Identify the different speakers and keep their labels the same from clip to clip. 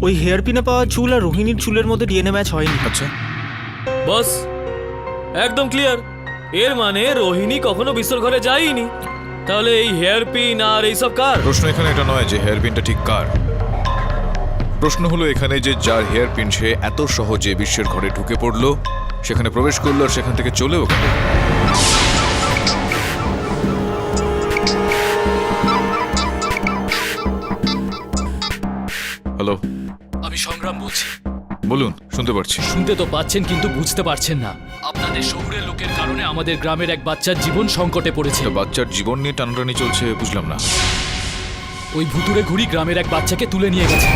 Speaker 1: ওই হেয়ার পিনে পাওয়া চুল আর রোহিণীর চুলের মধ্যে ডিএনএ ম্যাচ হয়নি।
Speaker 2: আচ্ছা,
Speaker 3: বস একদম ক্লিয়ার। এর মানে রোহিণী কখনো বিশ্বর ঘরে যায়নি। তাহলে এই হেয়ার পিন আর এইসব কার?
Speaker 2: প্রশ্ন এখানে এটা নয় যে হেয়ার পিনটা ঠিক কার। প্রশ্ন হলো এখানে যে যার হেয়ার পিন সে এত সহজে বিশ্বের ঘরে ঢুকে পড়লো, সেখানে প্রবেশ করলো আর সেখান থেকে চলেও গেল। হ্যালো,
Speaker 4: আমি সংগ্রাম বলছি।
Speaker 2: বলুন, শুনতে পাচ্ছি।
Speaker 4: শুনতে তো পাচ্ছেন কিন্তু বুঝতে পারছেন না। আপনাদের শহরের লোকের কারণে আমাদের গ্রামের এক বাচ্চার জীবন সংকটে পড়েছে।
Speaker 2: একটা বাচ্চার জীবন নিয়ে টানাটানি চলছে, বুঝলাম না।
Speaker 4: ওই ভুতুড়ে ঘুড়ি গ্রামের এক বাচ্চাকে তুলে নিয়ে গেছে।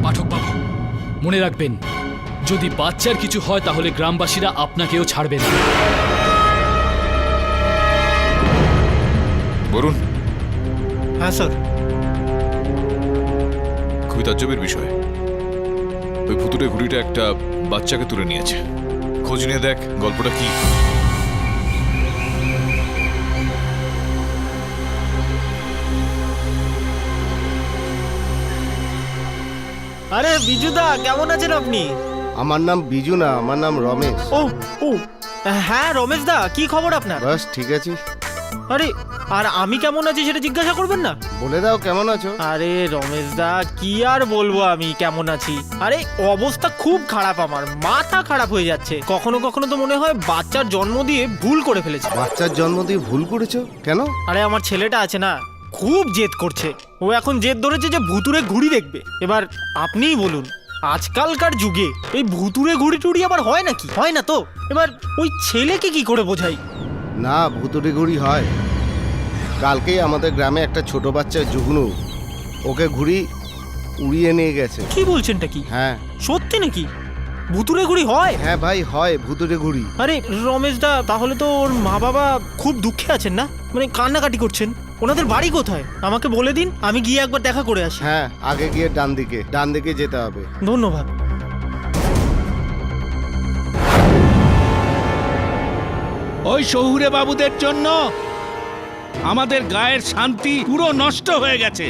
Speaker 4: পাঠক বাবু, মনে রাখবেন, যদি বাচ্চার কিছু হয় তাহলে গ্রামবাসীরা আপনাকেও ছাড়বে না।
Speaker 2: বলুন।
Speaker 1: হ্যাঁ স্যার।
Speaker 2: খুবই তাজ্জবের বিষয়। ওই ভুতুড়ে ঘুড়িটা একটা বাচ্চাকে তুলে নিয়েছে। খোঁজ নিয়ে দেখ গল্পটা কি।
Speaker 1: আরে বিজুদা, কেমন আছেন আপনি?
Speaker 5: আমার নাম বিজু না, আমার নাম রমেশ।
Speaker 1: ও ও হ্যাঁ রমেশ দা, কি খবর আপনার?
Speaker 5: বাস ঠিক আছি।
Speaker 1: আরে আর আমি কেমন আছি সেটা জিজ্ঞাসা করবেন না?
Speaker 5: বলে দাও কেমন আছো।
Speaker 1: আরে রমেশ দা, কি আর বলবো আমি কেমন আছি। আরে অবস্থা খুব খারাপ, আমার মাথা খারাপ হয়ে যাচ্ছে। কখনো কখনো তো মনে হয় বাচ্চার জন্ম দিয়ে ভুল করে ফেলেছে।
Speaker 5: বাচ্চার জন্ম দিয়ে ভুল করেছো কেন?
Speaker 1: আরে আমার ছেলেটা আছে না, খুব জেদ করছে। ও এখন জেদ ধরেছে যে ভুতুরে ঘুড়ি দেখবে। এবার আপনিই বলুন, আজকালকার যুগে এই ভুতুরে ঘুড়ি টুড়ি আবার হয় নাকি? হয় না তো। এবার ওই ছেলেকে কি করে বোঝাই?
Speaker 5: না, ভুতুড়ি ঘুড়ি হয়। কালকেই আমাদের গ্রামে একটা ছোট বাচ্চা জুগনু, ওকে ঘুড়ি উড়িয়ে নিয়ে গেছে।
Speaker 1: কি বলছেনটা কি?
Speaker 5: হ্যাঁ
Speaker 1: সত্যি নাকি? ভুতুরে ঘুড়ি হয়?
Speaker 5: হ্যাঁ ভাই, হয় ভুতুড়ে ঘুড়ি।
Speaker 1: আরে রমেশ দা, তাহলে তো ওর মা বাবা খুব দুঃখে আছেন না? মানে কান্নাকাটি করছেন। ওনাদের বাড়ি কোথায় আমাকে বলে দিন, আমি গিয়ে একবার দেখা করে আসি।
Speaker 5: হ্যাঁ, আগে গিয়ে ডান দিকে যেতে হবে।
Speaker 1: ধন্যবাদ।
Speaker 6: ওই শহুরে বাবুদের জন্য আমাদের গায়ের শান্তি পুরো নষ্ট হয়ে গেছে।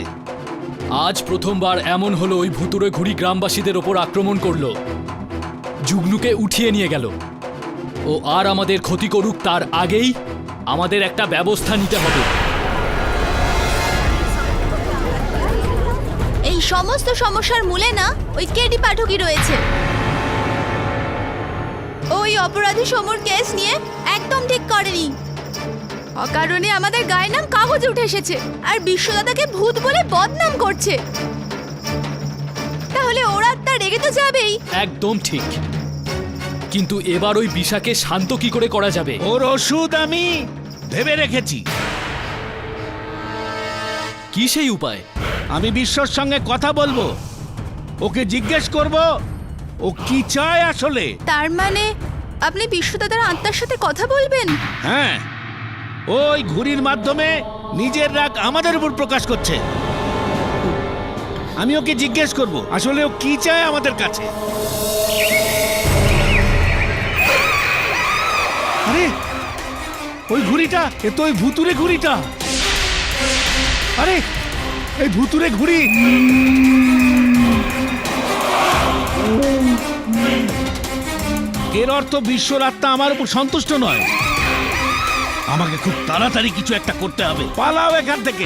Speaker 4: আজ প্রথমবার এমন হলো, ওই ভুতুড়ে ঘুড়ি গ্রামবাসীদের ওপর আক্রমণ করলো, জুগনুকে উঠিয়ে নিয়ে গেল। ও আর আমাদের ক্ষতি করুক তার আগেই আমাদের একটা ব্যবস্থা নিতে হবে।
Speaker 7: এই সমস্ত সমস্যার মূলে না ওই কেডি পাঠকই রয়েছে। ওই অপরাধী সমুর কেস নিয়ে একদম ঠিক করেনি। অকারণে আমাদের গায়ের নাম কাগজে উঠে এসেছে আর বিশ্বদাদাকে ভূত বলে বদনাম করছে। তাহলে ওরা তা রেগে তো যাবেই।
Speaker 4: একদম ঠিক, কিন্তু এবার ওই বিশাকে শান্ত কি করে করা যাবে?
Speaker 6: ওর ওষুধ আমি ভেবে রেখেছি।
Speaker 4: কি সেই উপায়?
Speaker 6: আমি বিশ্বর সঙ্গে কথা বলবো, ওকে জিজ্ঞেস করব ও কি চায় আসলে।
Speaker 7: তার মানে আপনি বিশ্বদাদার আত্মার সাথে কথা বলবেন?
Speaker 6: হ্যাঁ, ওই ঘুড়ির মাধ্যমে নিজের রাগ আমাদের উপর প্রকাশ করছে। আমি ওকে জিজ্ঞেস করব আসলে ও কি চায় আমাদের কাছে। আরে ওই ঘুড়িটা, এ তো ওই ভুতুরে ঘুড়িটা। আরে এই ভুতুরে ঘুড়ি, এর অর্থ বিশ্বর আত্মা আমার উপর সন্তুষ্ট নয়। আমাকে খুব তাড়াতাড়ি কিছু একটা করতে হবে। পালাও এখান থেকে।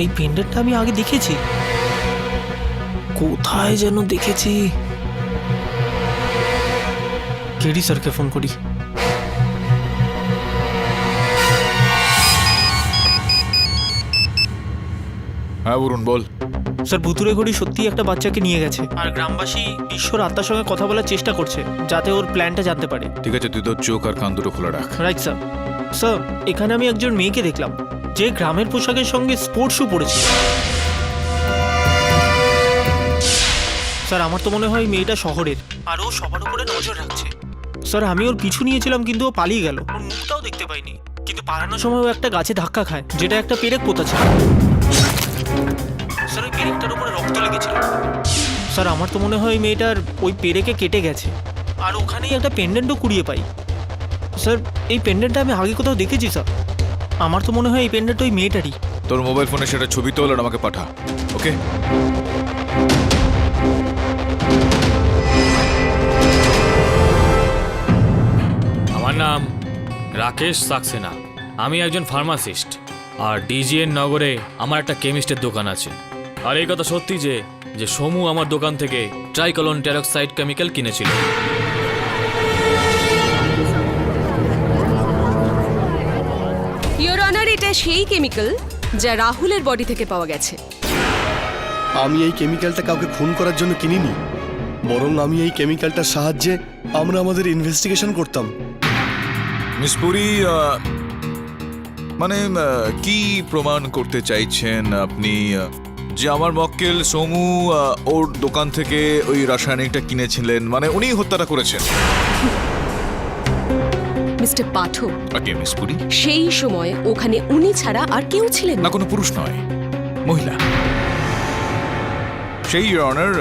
Speaker 1: এই পেন্ডেন্টটা আমি আগে দেখেছি, কোথায় যেন দেখেছি। কেডি স্যারকে ফোন করি।
Speaker 2: হ্যাঁ বলুন, বল।
Speaker 1: স্যার, ভুতুরে ঘড়ি সত্যি একটা বাচ্চাকে নিয়ে গেছে, আর গ্রামবাসী বিশ্বর আত্মার সঙ্গে কথা বলার চেষ্টা করছে যাতে ওর প্ল্যানটা জানতে পারে।
Speaker 2: ঠিক আছে, তুই তোর চোখ আর কান দুটো খোলা রাখ।
Speaker 1: Right sir. স্যার, এখানে আমি একজন মেয়েকে দেখলাম যে গ্রামের পোশাকের সঙ্গে স্পোর্টস শ্যু পরেছে। স্যার, আমার তো মনে হয় মেয়েটা শহরের, আর ও সবার উপরে নজর রাখছে। স্যার, আমি ওর পিছু নিয়েছিলাম কিন্তু ও পালিয়ে গেল, ওর মুখটাও দেখতে পাইনি। কিন্তু পালানোর সময় ও একটা গাছে ধাক্কা খায়, যেটা একটা পেরেক পোতা ছিল। স্যার, ওই পেরেকটার উপরে রক্ত লেগেছিল। স্যার, আমার তো মনে হয় মেয়েটার ওই পেরেকে কেটে গেছে, আর ওখানেই একটা পেন্ডেন্টও কুড়িয়ে পাই। স্যার, এই পেন্ডেন্টটা আমি আগে কোথাও দেখেছি স্যার। আমার তো মনে হয় এই পেন্ডেন্ট ওই মেয়েটারই।
Speaker 2: তোর মোবাইল ফোনে সেটা ছবি তোল আর আমাকে পাঠা, ওকে?
Speaker 3: আমার নাম রাকেশ সাক্সেনা। আমি একজন ফার্মাসিস্ট, আর ডিজিএন নগরে আমার একটা কেমিস্টের দোকান আছে। আর এই কথা সত্যি যে সমু আমার দোকান থেকে ট্রাইকলন টেরক্সাইড কেমিক্যাল কিনেছিল।
Speaker 8: ইয়োর অনার, এটা সেই কেমিক্যাল যা রাহুলের বডি থেকে পাওয়া গেছে।
Speaker 9: আমি এই কেমিক্যালটা কাউকে খুন করার জন্য কিনিনি, বরং আমি এই কেমিক্যালটার সাহায্যে আমরা আমাদের ইনভেস্টিগেশন করতাম।
Speaker 2: মিস পুরি, মানে কি প্রমাণ করতে চাইছেন আপনি যে আমার মক্কেল সোমু ওর দোকান থেকে ওই রাসায়নিকটা কিনেছিলেন, মানে উনি হত্যাটা করেছেন?
Speaker 8: মিস্টার পাঠক,
Speaker 2: ওকে মিস পুরি।
Speaker 8: সেই সময় ওখানে উনি ছাড়া আর কেউ ছিলেন
Speaker 2: না,
Speaker 8: না।
Speaker 2: কোনো পুরুষ নয়, মহিলা। সেই ইওর অনার,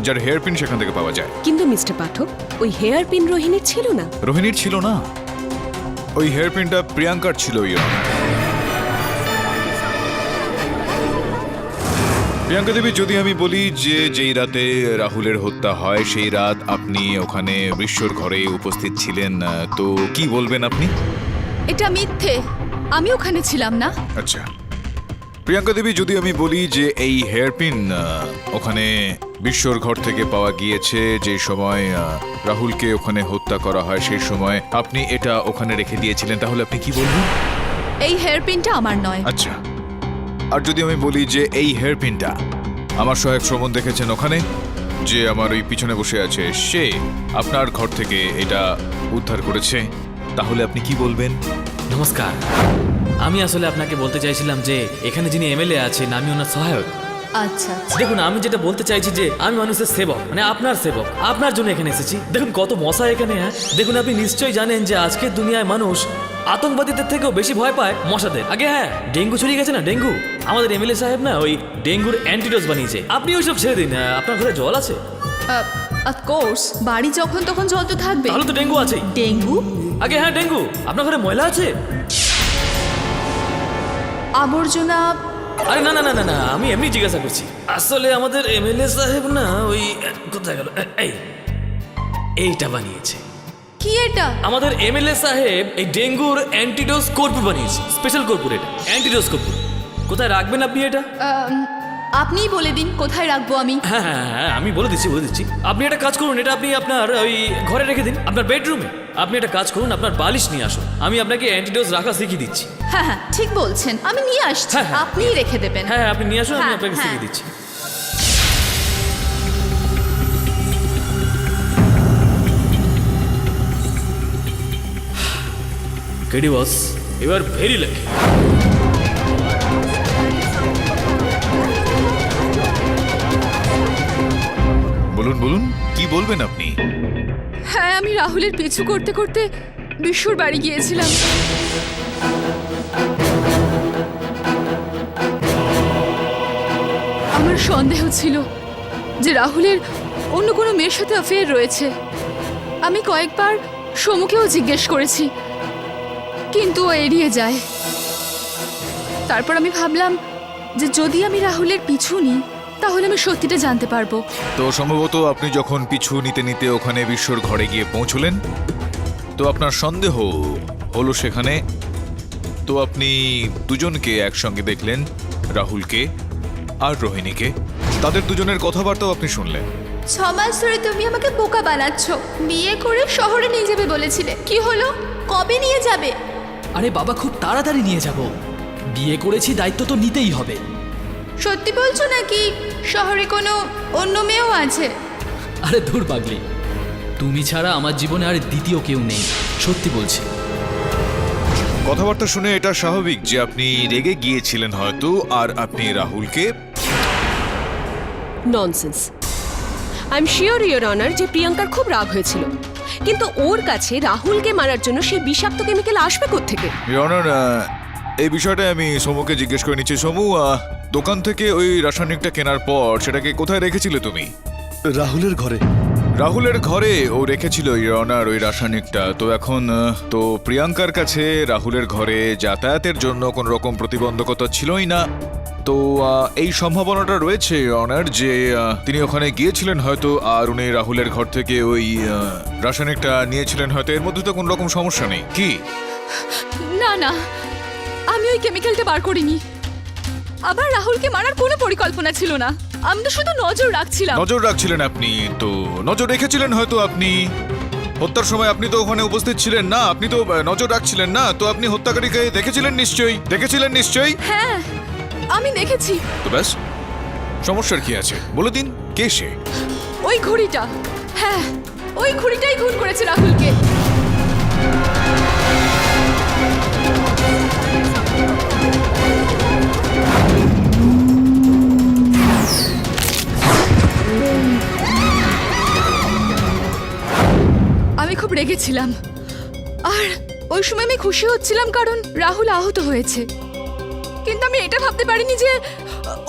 Speaker 2: যার হেয়ার পিন সেখান থেকে পাওয়া যায়।
Speaker 8: কিন্তু মিস্টার পাঠক, ওই হেয়ার পিন রোহিণীর ছিল না।
Speaker 2: রোহিণীর ছিল না, ওই হেয়ার পিনটা প্রিয়াঙ্কার ছিল ইওর অনার। প্রিয়াঙ্কা দেবী, যদি আমি বলি যে যেই রাতে রাহুলের হত্যা হয় সেই রাত আপনি ওখানে বিশ্বর ঘরে উপস্থিত ছিলেন, তো কি বলবেন আপনি?
Speaker 7: এটা মিথ্যে, আমি ওখানে ছিলাম না।
Speaker 2: আচ্ছা প্রিয়াঙ্কা দেবী, যদি আমি বলি যে এই হেয়ার পিন ওখানে বিশ্বর ঘর থেকে পাওয়া গিয়েছে, যে সময় রাহুলকে ওখানে হত্যা করা হয় সেই সময় আপনি এটা ওখানে রেখে দিয়েছিলেন, তাহলে আপনি কি বলবেন?
Speaker 7: এই হেয়ার পিনটা আমার নয়।
Speaker 2: আচ্ছা, আর যদি আমি বলি যে এই হেয়ার পিনটা আমার সহায়ক শ্রবণ দেখেছেন ওখানে, যে আমার ওই পিছনে বসে আছে, সে আপনার ঘর থেকে এটা উদ্ধার করেছে, তাহলে আপনি কি বলবেন?
Speaker 3: নমস্কার, আমি আসলে আপনাকে বলতে চাইছিলাম যে এখানে যিনি এমএলএ আছেন আমি ওনার সহায়ক।
Speaker 7: আচ্ছা,
Speaker 3: দেখুন, আমি যেটা বলতে চাইছি যে আমি মানুষের সেবক, মানে আপনার সেবক, আপনার জন্য এখানে এসেছি। দেখুন কত মশা এখানে। হ্যাঁ, দেখুন আপনি নিশ্চয়ই জানেন যে আজকের দুনিয়ায় মানুষ আতঙ্কবাদীদের থেকেও বেশি ভয় পায় মশাদের। আগে হ্যাঁ, ডেঙ্গু ছড়িয়ে গেছে না, ডেঙ্গু। আমাদের এমএলএ সাহেব না ওই ডেঙ্গুর অ্যান্টিডোজ বানিয়েছে। আপনি ওইসব ছেড়ে দিন। আপনার ঘরে জল আছে?
Speaker 7: অফকোর্স, বাড়ি যখন তখন জল তো থাকবে।
Speaker 3: তাহলে তো ডেঙ্গু আছেই।
Speaker 7: ডেঙ্গু?
Speaker 3: আগে হ্যাঁ, ডেঙ্গু। আপনার ঘরে ময়লা আছে?
Speaker 7: আবর্জনা?
Speaker 3: আরে না না না না না, আমি এমনি জিজ্ঞাসা করছি। আসলে আমাদের এমএলএ সাহেব না ওই কোথায় গেল, এইটা বানিয়েছে।
Speaker 7: কি এটা?
Speaker 3: আমাদের এমএলএ সাহেব এই ডেঙ্গুর অ্যান্টিডোজ কর্পূর বানিয়েছে, স্পেশাল কর্পূর। এটা অ্যান্টিডোজ কর্পূর। কোথায় রাখবেন আপনি এটা?
Speaker 7: আপনিই বলে দিন কোথায় রাখবো আমি।
Speaker 3: হ্যাঁ হ্যাঁ হ্যাঁ, আমি বলে দিচ্ছি। আপনি একটা কাজ করুন, এটা আপনি আপনার ওই ঘরে রেখে দিন, আপনার বেডরুমে। আপনি একটা কাজ করুন, আপনার বালিশ নিয়ে আসুন, আমি আপনাকে অ্যান্টিডোজ রাখা শিখিয়ে দিচ্ছি।
Speaker 7: হ্যাঁ হ্যাঁ, ঠিক বলছেন, আমি নিয়ে আসছি,
Speaker 3: হ্যাঁ, হ্যাঁ।
Speaker 7: আপনিই রেখে দেবেন।
Speaker 3: হ্যাঁ আপনি নিয়ে আসুন, আমি
Speaker 7: হ্যাঁ,
Speaker 3: আপনাকে
Speaker 7: হ্যাঁ।
Speaker 3: শিখিয়ে দিচ্ছি। কেডি বস, এবার ভেরি লাকি।
Speaker 2: বলুন বলুন, কি বলবেন আপনি?
Speaker 7: হ্যাঁ, আমি রাহুলের পিছু করতে করতে বিশ্বর বাড়ি গিয়েছিলাম। আমার সন্দেহ ছিল যে রাহুলের অন্য কোনো মেয়ের সাথে অ্যাফেয়ার রয়েছে। আমি কয়েকবার সমুকেও জিজ্ঞেস করেছি, কিন্তু ও এড়িয়ে যায়। তারপর আমি ভাবলাম যে যদি আমি রাহুলের পিছু নিই তাহলে আমি সত্যিটা জানতে পারবো।
Speaker 2: তো সম্ভবত আপনি যখন পিছু নিতে নিতে ওখানে বিশ্বর ঘরে গিয়ে পৌঁছলেন, তো আপনার সন্দেহ হলো সেখানে, তো আপনি দুজনকে একসঙ্গে দেখলেন, রাহুলকে আর রোহিণীকে। তাদের দুজনের কথাবার্তাও আপনি শুনলেন।
Speaker 7: 6 মাস ধরে তুমি আমাকে বোকা বানাচ্ছ। বিয়ে করে শহরে নিয়ে যাবে বলেছিলে, কি হলো? কবে নিয়ে যাবে?
Speaker 4: আরে বাবা, খুব তাড়াতাড়ি নিয়ে যাব। বিয়ে করেছি, দায়িত্ব তো নিতেই হবে।
Speaker 7: সত্যি বলছো নাকি শহরে কোনো অন্য মেয়েও আছে?
Speaker 4: আরে ধুর পাগলি, তুমি ছাড়া আমার জীবনে আর দ্বিতীয় কেউ নেই, সত্যি বলছি।
Speaker 2: কথাবার্তা শুনে এটা স্বাভাবিক যে আপনি রেগে গিয়েছিলেন হয়তো, আর আপনি রাহুলকে।
Speaker 8: Nonsense. I am sure your honour যে প্রিয়াঙ্কার খুব রাগ হয়েছিল, কিন্তু ওর কাছে রাহুলকে মারার জন্য সেই বিষাক্ত কেমিক্যাল আসবে কোত্থেকে?
Speaker 2: ইওর অনার, এই বিষয়টা আমি সমুকে জিজ্ঞেস করে নিচ্ছি। সমু, দোকান থেকে ওই রাসায়নিকটা কেনার পর সেটাকে কোথায় রেখেছিলে তুমি?
Speaker 9: রাহুলের ঘরে।
Speaker 2: রাহুলের ঘরে ও রেখেছিল ইওর অনার ওই রাসায়নিকটা। তো এখন তো প্রিয়াঙ্কার কাছে রাহুলের ঘরে যাতায়াতের জন্য কোনো রকম প্রতিবন্ধকতা ছিলই না। তো এই সম্ভাবনাটা রয়েছে ইওর অনার যে তিনি ওখানে গিয়েছিলেন হয়তো, আর উনি রাহুলের ঘর থেকে ওই রাসায়নিকটা নিয়েছিলেন হয়তো। এর মধ্যে তো কোনো রকম সমস্যা নেই কি?
Speaker 7: না না, আমি ওই কেমিক্যালটা বার করিনি। আবার রাহুলকে মারার কোনো পরিকল্পনা ছিল না, আমি তো শুধু নজর রাখছিলাম।
Speaker 2: নজর রাখছিলেন আপনি? তো নজর রেখেছিলেন হয়তো আপনি। হত্যার সময় আপনি তো ওখানে উপস্থিত ছিলেন না, আপনি তো নজর রাখছিলেন না। তো আপনি হত্যাকারীকে দেখেছিলেন নিশ্চয়ই, দেখেছিলেন নিশ্চয়ই।
Speaker 7: হ্যাঁ, আমি দেখেছি।
Speaker 2: তো ব্যাস, সমস্যার কি আছে? বলে দিন কে সে।
Speaker 7: ওই ঘড়িটা, হ্যাঁ ওই ঘড়িটাই খুন করেছে রাহুলকে। আমি খুব রেগেছিলাম, আর ওই সময় আমি খুশি হচ্ছিলাম কারণ রাহুল আহত হয়েছে, কিন্তু আমি এটা ভাবতে পারিনি যে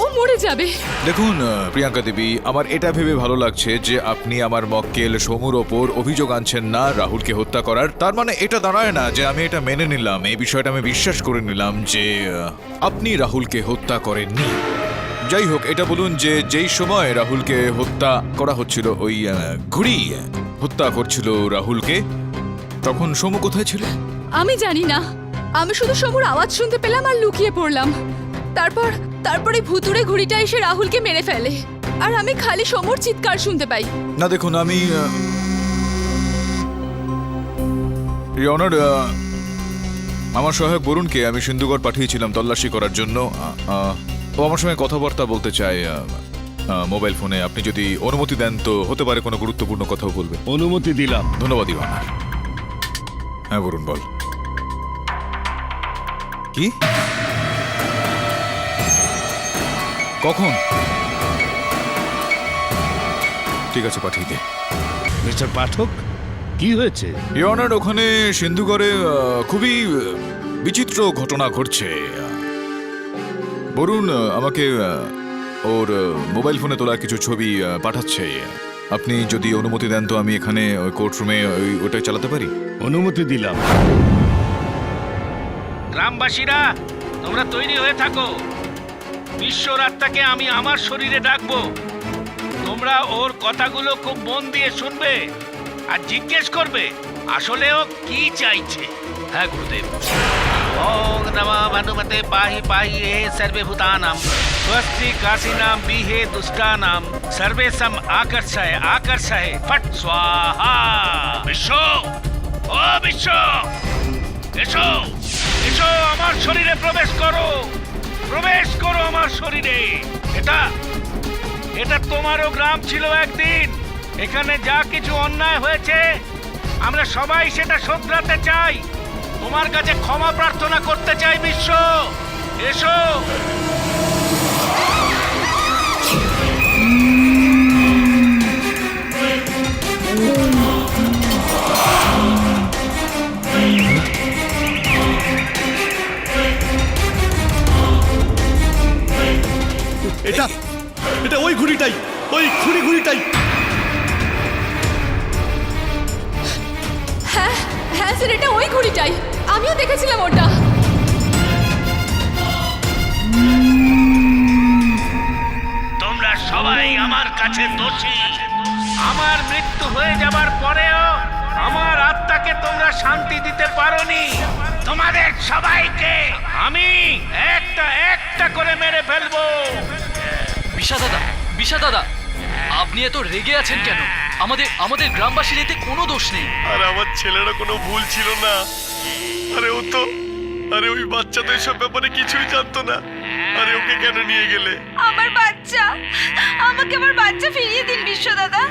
Speaker 7: ও মরে যাবে।
Speaker 2: দেখুন প্রিয়াঙ্কা দেবী, আমার এটা ভেবে ভালো লাগছে যে আপনি আমার মক্কেল সমুর ওপর অভিযোগ আনছেন না রাহুলকে হত্যা করার। তার মানে এটা দাঁড়ায় না যে আমি এটা মেনে নিলাম, এই বিষয়টা আমি বিশ্বাস করে নিলাম যে আপনি রাহুলকে হত্যা করেননি। যাই হোক, এটা বলুন যে যেই সময় রাহুলকে হত্যা করা হচ্ছিল, ওই ঘুড়ি হত্যা করছিল রাহুলকে, তখন সমু কোথায় ছিল?
Speaker 7: আমি জানি না, আমি শুধু সমুর আওয়াজ শুনতে পেলাম আর লুকিয়ে পড়লাম। তারপরে ভুতুড়ে ঘুড়িটা এসে রাহুলকে মেরে ফেলে, আর আমি খালি সমুর চিৎকার শুনতে পাই।
Speaker 2: না দেখুন, আমি অনার আমার সহায়ক বরুণকে আমি সিন্ধুগড় পাঠিয়েছিলাম তল্লাশি করার জন্য। ও আমার সঙ্গে কথাবার্তা বলতে চায় মোবাইল ফোনে। আপনি যদি অনুমতি দেন তো হতে পারে কোনো গুরুত্বপূর্ণ কথাও বলবে।
Speaker 6: অনুমতি দিলাম।
Speaker 2: ধন্যবাদ অনার। হ্যাঁ বরুণ, বল। কি? কখন? ঠিক আছে, পাঠিয়ে দে।
Speaker 6: মিস্টার পাঠক, কি হয়েছে?
Speaker 2: অনার, ওখানে সিন্ধুগড়ে খুবই বিচিত্র ঘটনা ঘটছে। বরুণ আমাকে ওর মোবাইল ফোনে তোলা কিছু ছবি পাঠাচ্ছে। আপনি যদি অনুমতি দেন তো আমি এখানে ওই কোর্টরুমে ওটাই চালাতে পারি।
Speaker 6: অনুমতি দিলাম।
Speaker 10: গ্রামবাসীরা, তোমরা তৈরি হয়ে থাকো। বিশ্বর আত্মাকে আমি আমার শরীরে ডাকবো। তোমরা ওর কথাগুলো খুব মন দিয়ে শুনবে আর জিজ্ঞেস করবে আসলে ও কি চাইছে।
Speaker 3: হ্যাঁ গুরুদেব।
Speaker 10: ওং নমঃ ভানুমতে পাহি পাহি হে সর্বে ভূতানাম স্বস্তি কাশিনাম বিহে দুষ্টানাম সর্বেশম আকর্ষয় আকর্ষয় ফট স্বাহা। বিশ্ব, ও বিশ্ব, এসো এসো, আমার শরীরে প্রবেশ করো, প্রবেশ করো আমার শরীরে। এটা তোমারও গ্রাম ছিল একদিন। এখানে যা কিছু অন্যায় হয়েছে আমরা সবাই সেটা শোধরাতে চাই। তোমার কাছে ক্ষমা প্রার্থনা করতে চাই বিশ্ব। এসো।
Speaker 9: এটা ওই ঘুড়িটাই, ওই ঘুড়িটাই।
Speaker 7: হ্যাঁ হ্যাঁ স্যার, এটা ওই ঘড়িটাই, আমিও দেখেছিলাম ওটা।
Speaker 10: তোমরা সবাই আমার কাছে দোষী। আমার মৃত্যু হয়ে যাবার পরেও আমার আত্মাকে তোমরা শান্তি দিতে পারোনি। তোমাদের সবাইকে আমি এক একটা একটা করে মেরে ফেলবো।
Speaker 4: বিশা দাদা আপনি এত রেগে আছেন কেন? আমাদের গ্রামবাসীর এতে কোনো দোষ নেই।
Speaker 9: আর আমার ছেলেরা কোনো ভুল ছিল না। আরে ওই বাচ্চা তো এসব ব্যাপারে কিছুই জানতো না। আরে ওকে কেন নিয়ে গেলে?
Speaker 7: আমার বাচ্চা, আমাকে আমার বাচ্চা ফিরিয়ে দিন বিশ্ব দাদা।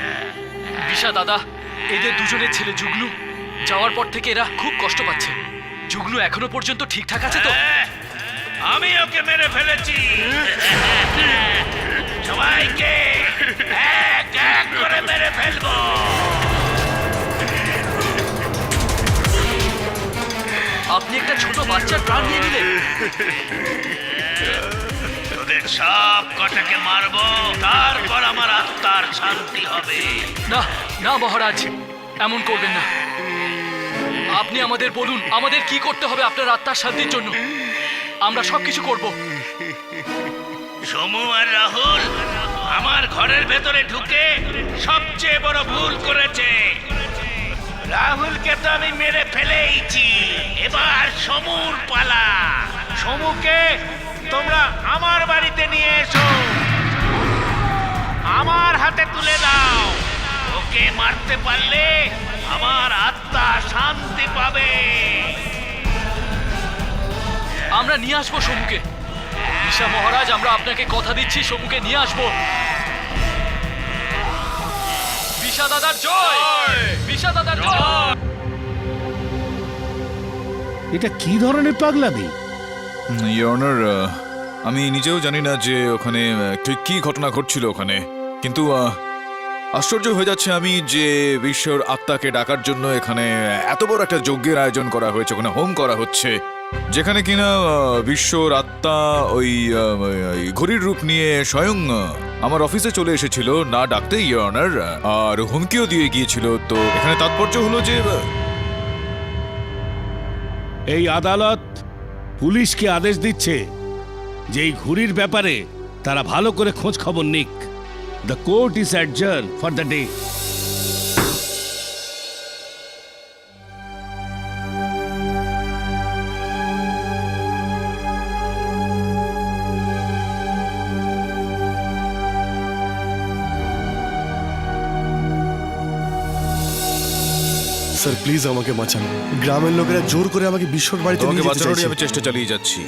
Speaker 4: বিশা দাদা, এদের দুজনের ছেলে জুগনু যাওয়ার পর থেকে এরা খুব কষ্ট পাচ্ছে। জুগনু এখনো পর্যন্ত ঠিকঠাক আছে তো?
Speaker 10: আমি ওকে মেরে ফেলেছি। সবাইকে এক এক করে মেরে ফেলবো।
Speaker 4: আপনি একটা ছোট বাচ্চার প্রাণ নিয়ে নিলেন।
Speaker 10: তোদের সব কটাকে মারবো, তারপর আমার আত্মার শান্তি হবে।
Speaker 4: না না মহারাজ, এমন করবেন না। আপনি আমাদের বলুন, আমাদের কি করতে হবে আপনার আত্মার শান্তির জন্য। আমরা সবকিছু করব।
Speaker 10: সমু আর রাহুল আমার ঘরের ভেতরে ঢুকে সবচেয়ে বড় ভুল করেছে। রাহুলকে তো আমি মেরে ফেলেইছি, এবার সমুর পালা। সমুকে তোমরা আমার বাড়িতে নিয়ে এসো, আমার হাতে তুলে দাও। ওকে মারতে পারলে আমার আত্মা শান্তি পাবে।
Speaker 4: আমরা নিয়ে আসবো সমুকে। ঈশা মহারাজ, আমরা আপনাকে কথা দিচ্ছি সমুকে নিয়ে আসবো। বিশা দাদার জয়! বিশা দাদার জয়!
Speaker 6: এটা কি ধরনের পাগলামি?
Speaker 2: ইওর অনার, আমি নিজেও জানি না যে ওখানে ঠিক কি ঘটনা ঘটছিল ওখানে, কিন্তু আশ্চর্য হয়ে যাচ্ছে আমি যে বিশ্বর আত্মাকে ডাকার জন্য এখানে এত বড় একটা যজ্ঞের আয়োজন করা হয়েছে, ওখানে হোম করা হচ্ছে, যেখানে কিনা বিশ্বর আত্মা ওই ঘড়ির রূপ নিয়ে স্বয়ং আমার অফিসে চলে এসেছিল না ডাকতে ইওর অনার, আর হুমকিও দিয়ে গিয়েছিল। তো এখানে তাৎপর্য হলো যে
Speaker 6: এই আদালত পুলিশকে আদেশ দিচ্ছে যে এই ঘুড়ির ব্যাপারে তারা ভালো করে খোঁজ খবর নিক। The court is adjourn for the day.
Speaker 9: Sir please আমাকে বাঁচান। গ্রামের লোকেরা জোর করে আমাকে বিশ্বর বাড়িতে
Speaker 2: তোমাকে
Speaker 9: নিয়ে যেতে
Speaker 2: বাঁচানোরই
Speaker 9: চাইছে।
Speaker 2: আমি চেষ্টা চালিয়ে যাচ্ছি,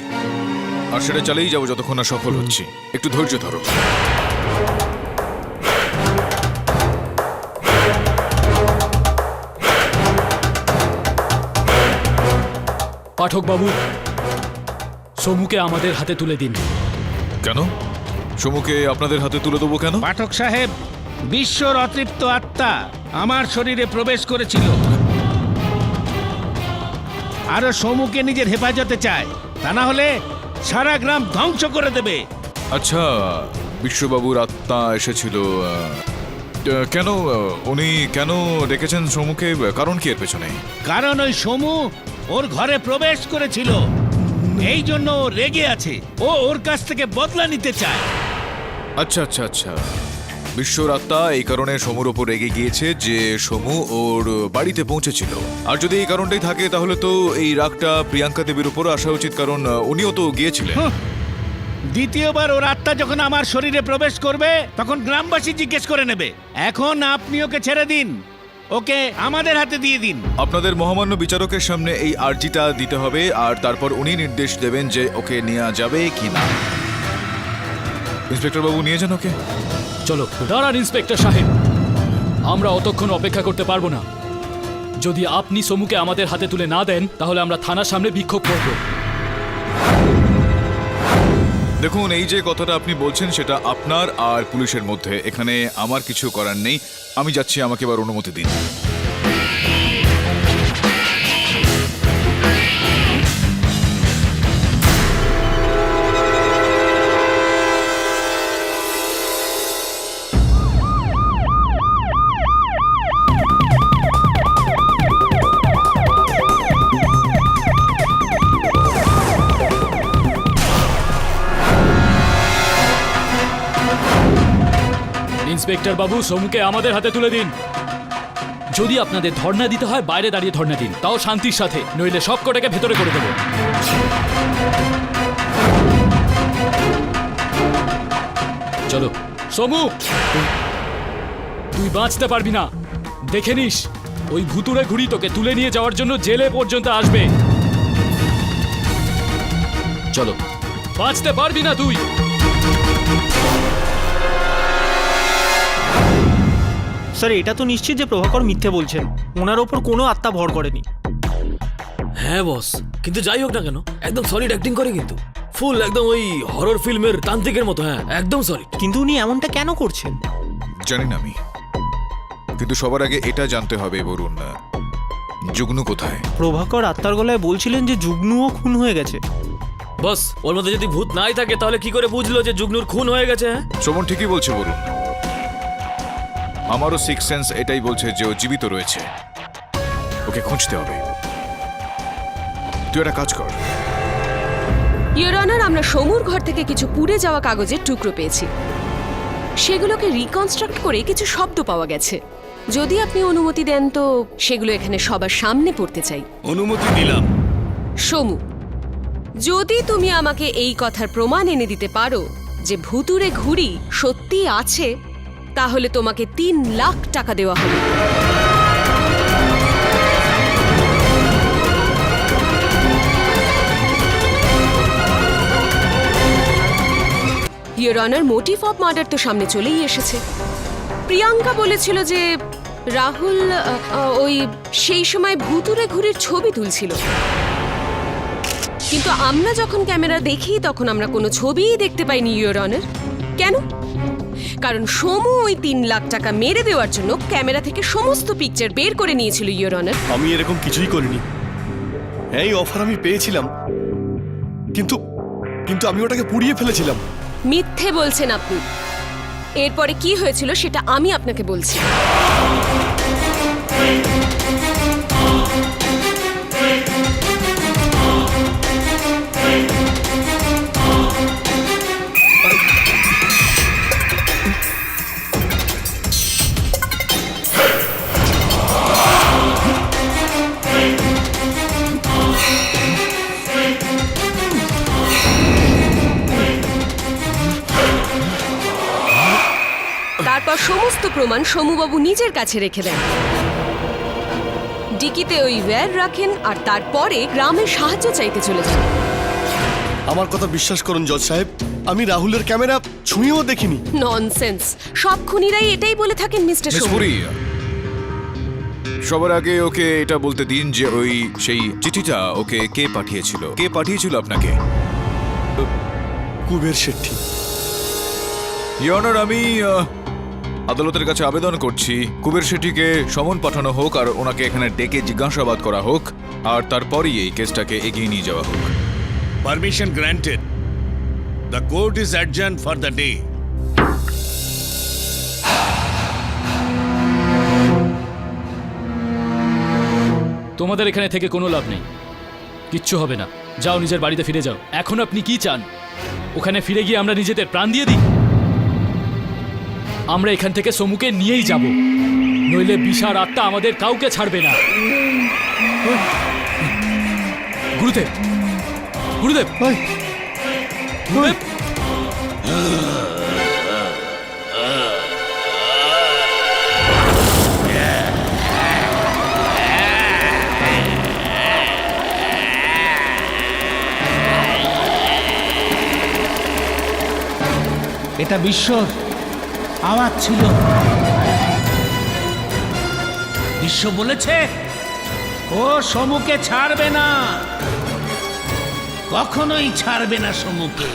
Speaker 2: আর সেটা চালিয়ে যাবো যতক্ষণ না সফল হচ্ছি। একটু ধৈর্য ধরো।
Speaker 4: পাঠক বাবু, সমুকে আমাদের হাতে তুলে দিন।
Speaker 2: কেন সমুকে আপনাদের হাতে তুলে দেবো কেন?
Speaker 6: পাঠক সাহেব, বিশ্বর অতৃপ্ত আত্মা আমার শরীরে প্রবেশ করেছিল, আরো সমুকে নিজের হেফাজতে চায়, তা না হলে সারা গ্রাম ধ্বংস করে দেবে।
Speaker 2: আচ্ছা, বিশ্ববাবুর আত্মা এসেছিল কেন? উনি কেন ডেকেছেন সমুকে? কারণ কি এর পেছনে?
Speaker 6: কারণ ওই সমু ওর ঘরে প্রবেশ করেছিল, এই জন্য ও রেগে আছে। ও ওর কাছ থেকে বদলা নিতে চায়।
Speaker 2: আচ্ছা আচ্ছা আচ্ছা, বিশ্বর আত্মা এই কারণে সমুর ওপর রেগে গিয়েছে যে সমু ওর বাড়িতে পৌঁছেছিল। আর যদি এই কারণটাই থাকে তাহলে তো এই রাগটা প্রিয়াঙ্কা দেবীর উপর আসা উচিত, কারণ উনিও তো গিয়েছিলেন।
Speaker 6: দ্বিতীয়বার ওর আত্মা যখন আমার শরীরে প্রবেশ করবে তখন গ্রামবাসী জিজ্ঞেস করে নেবে। এখন আপনি ওকে ছেড়ে দিন, ওকে আমাদের হাতে দিয়ে দিন।
Speaker 2: আপনাদের মহামান্য বিচারকের সামনে এই আর্জিটা দিতে হবে, আর তারপর উনি নির্দেশ দেবেন যে ওকে নেওয়া যাবে কি না। ইন্সপেক্টর বাবু, নিয়ে যান ওকে।
Speaker 4: চলো। দাঁড়ান ইন্সপেক্টর সাহেব, আমরা অতক্ষণ অপেক্ষা করতে পারবো না। যদি আপনি সমুকে আমাদের হাতে তুলে না দেন তাহলে আমরা থানার সামনে বিক্ষোভ করব।
Speaker 2: দেখুন, এই যে কথাটা আপনি বলছেন সেটা আপনার আর পুলিশের মধ্যে, এখানে আমার কিছু করার নেই। আমি যাচ্ছি, আমাকে এবার অনুমতি দিন।
Speaker 4: ইন্সপেক্টর বাবু, সমুকে আমাদের হাতে তুলে দিন। যদি আপনাদের ধর্ণা দিতে হয় বাইরে দাঁড়িয়ে ধর্ণা দিন, তাও শান্তির সাথে, নইলে সব কটাকে ভেতরে করে দেবো। চলো সমু, তুই বাঁচতে পারবি না। দেখে নিস, ওই ভুতুড়ে ঘুড়ি তোকে তুলে নিয়ে যাওয়ার জন্য জেলে পর্যন্ত আসবে। চলো, বাঁচতে পারবি না তুই।
Speaker 1: স্যার, এটা তো নিশ্চিত যে প্রভাকর মিথ্যে বলছেন। ওনার ওপর কোনো আত্মা ভর করেনি।
Speaker 3: হ্যাঁ বস, কিন্তু যাই হোক না কেন একদম সলিড অ্যাক্টিং করে, কিন্তু ফুল একদম ওই হরর ফিল্মের তান্ত্রিকের মতো। হ্যাঁ, একদম সলিড।
Speaker 1: কিন্তু উনি এমনটা কেন করছেন?
Speaker 2: জানি না আমি, কিন্তু সবার আগে এটা জানতে হবে বরুণ, যুগ্নু কোথায়?
Speaker 1: প্রভাকর আত্মার গলায় বলছিলেন যে যুগ্নুও খুন হয়ে গেছে।
Speaker 3: বস, ওর মধ্যে যদি ভূত নাই থাকে তাহলে কি করে বুঝলো যে যুগ্নুর খুন হয়ে গেছে? হ্যাঁ,
Speaker 2: শ্রবণ ঠিকই বলছে বরুণ, আমারও সিক্স সেন্স এটাই বলছে যে ও জীবিত রয়েছে। ওকে খুঁজতে হবে। তুই একটা কাজ কর।
Speaker 8: ইয়োর অনার, আমরা সমুর ঘর থেকে কিছু পুড়ে যাওয়া কাগজের টুকরো পেয়েছি। সেগুলোকে রিকনস্ট্রাক্ট করে কিছু শব্দ পাওয়া গেছে। যদি আপনি অনুমতি দেন তো সেগুলো এখানে সবার সামনে পড়তে চাই।
Speaker 6: অনুমতি দিলাম।
Speaker 8: সমু, যদি তুমি আমাকে এই কথার প্রমাণ এনে দিতে পারো যে ভুতুরে ঘুড়ি সত্যি আছে, তাহলে তোমাকে 3 লাখ টাকা দেওয়া হবে। Your honour, motive of murder তো সামনে চলেই এসেছে। প্রিয়াঙ্কা বলেছিল যে রাহুল ওই সেই সময় ভুতুরে ঘুড়ির ছবি তুলছিল, কিন্তু আমরা যখন ক্যামেরা দেখি তখন আমরা কোনো ছবিই দেখতে পাইনি ইয়োর অনার। কেন? কারণ সমু ওই 3 লাখ টাকা মেরে দেওয়ার জন্য ক্যামেরা থেকে সমস্ত পিকচার বের করে নিয়েছিল ইয়োর অনার।
Speaker 9: আমি এরকম কিছুই করিনি। এই অফার আমি পেয়েছিলাম, কিন্তু কিন্তু আমি ওটাকে পুড়িয়ে ফেলেছিলাম।
Speaker 8: মিথ্যে বলছেন আপনি। এরপরে কি হয়েছিল সেটা আমি আপনাকে বলছি। তারপর সমস্ত প্রমাণ সমুবাবু নিজের কাছে রেখে দেন। ডিকিতে ওই ওয়্যার রাখেন আর তারপরে গ্রামের সাহায্য চাইতে চলে যান।
Speaker 9: আমার কথা বিশ্বাস করুন জজ সাহেব, আমি রাহুলের ক্যামেরা ছুঁয়েও দেখিনি।
Speaker 8: ননসেন্স, সব খুনিরাই এটাই বলে থাকেন মিস্টার
Speaker 2: মিস
Speaker 8: সমু।
Speaker 2: পুরি, সবার আগে ওকে এটা বলতে দিন যে ওই সেই চিঠিটা ওকে কে পাঠিয়েছিল? কে পাঠিয়েছিল আপনাকে?
Speaker 9: কুবের শেট্টি।
Speaker 2: ইয়োর অনার, আমি আদালতের কাছে আবেদন করছি কুবের শেট্টিকে সমন পাঠানো হোক আর ওনাকে এখানে ডেকে জিজ্ঞাসাবাদ করা হোক, আর তারপরই এই কেসটাকে এগিয়ে নিয়ে যাওয়া হোক।
Speaker 6: Permission granted. The court is adjourned for the day.
Speaker 4: তোমাদের এখানে থেকে কোনো লাভ নেই, কিচ্ছু হবে না। যাও, নিজের বাড়িতে ফিরে যাও। এখন আপনি কি চান? ওখানে ফিরে গিয়ে আমরা নিজেদের প্রাণ দিয়ে দিই? আমরা এখান থেকে সমুকে নিয়েই যাব, নইলে বিশার আত্মা আমাদের কাউকে ছাড়বে না। গুরুদেব, গুরুদেব, গুরুদেব।
Speaker 10: এটা বিশ্বর আওয়াজ ছিল। বিশ্ব বলেছে ও সমুকে ছাড়বে না, কখনোই ছাড়বে না সমুকে।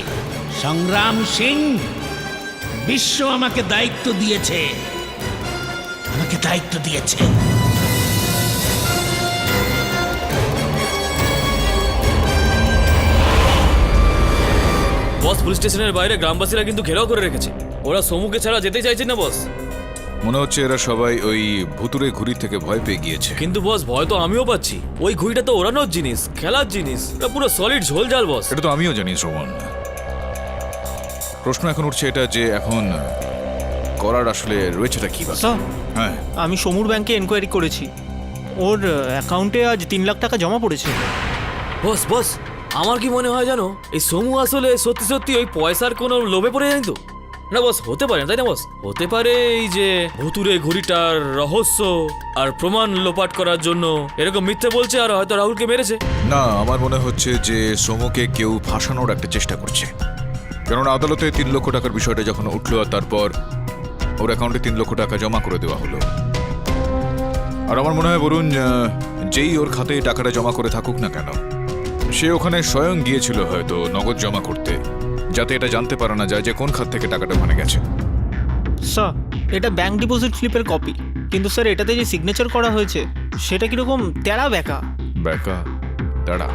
Speaker 10: সংগ্রাম সিং, বিশ্ব আমাকে দায়িত্ব দিয়েছে,
Speaker 3: বস, পুলিশ স্টেশনের বাইরে গ্রামবাসীরা কিন্তু ঘেরাও করে রেখেছে। ওরা সমুকে ছাড়া যেতে চাইছে না বস।
Speaker 2: মনে হচ্ছে এরা সবাই ওই ভুতুরে ঘুড়ি থেকে ভয় পেয়ে গিয়েছে।
Speaker 3: কিন্তু বস, ভয় তো আমিও পাচ্ছি। ওই ঘুড়িটা তো ওড়ানোর জিনিস, খেলার জিনিস, এটা পুরো সলিড ঝোলঝাল বস।
Speaker 2: এটা তো আমিও জানি শ্রবণ। প্রশ্ন এখন উঠছে এটা যে এখন করার আসলে রয়েছেটা কি?
Speaker 1: স্যার,
Speaker 2: হ্যাঁ,
Speaker 1: আমি সমুর ব্যাংকে এনকোয়ারি করেছি। ওর অ্যাকাউন্টে আজ 3 লাখ টাকা জমা পড়েছে।
Speaker 3: বস বস, আমার কি মনে হয় জানো, এই সমু আসলে সত্যি সত্যি ওই পয়সার কোনো লোভে পড়ে জানি তো। না বস, হতে পারে না, তাই না বস? হতে পারে এই যে ভুতুরে ঘুড়িটার রহস্য আর প্রমাণ লোপাট করার জন্য এরকম মিথ্যে বলছে আর হয়তো রাহুলকে মেরেছে।
Speaker 2: না, আমার মনে হচ্ছে যে সোমুকে কেউ ফাঁসানোর একটা চেষ্টা করছে। কেননা আদালতে 3 লক্ষ টাকার বিষয়টা যখন উঠলো আর তারপর ওর অ্যাকাউন্টে 3 লক্ষ টাকা জমা করে দেওয়া হলো। আর আমার মনে হয় বরুণ, যেই ওর খাতে টাকাটা জমা করে থাকুক না কেন, সে ওখানে স্বয়ং গিয়েছিল হয়তো নগদ জমা করতে, যাতে এটা জানতে পারা না যায় যে কোন খাত থেকে টাকাটা ওখানে গেছে।
Speaker 1: স্যার, এটা ব্যাংক ডিপোজিট স্লিপের কপি, কিন্তু স্যার এটাতে যে সিগনেচার করা হয়েছে সেটা কিরকম তেড়া বেঁকা।
Speaker 2: ব্যাকা দাঁড়া,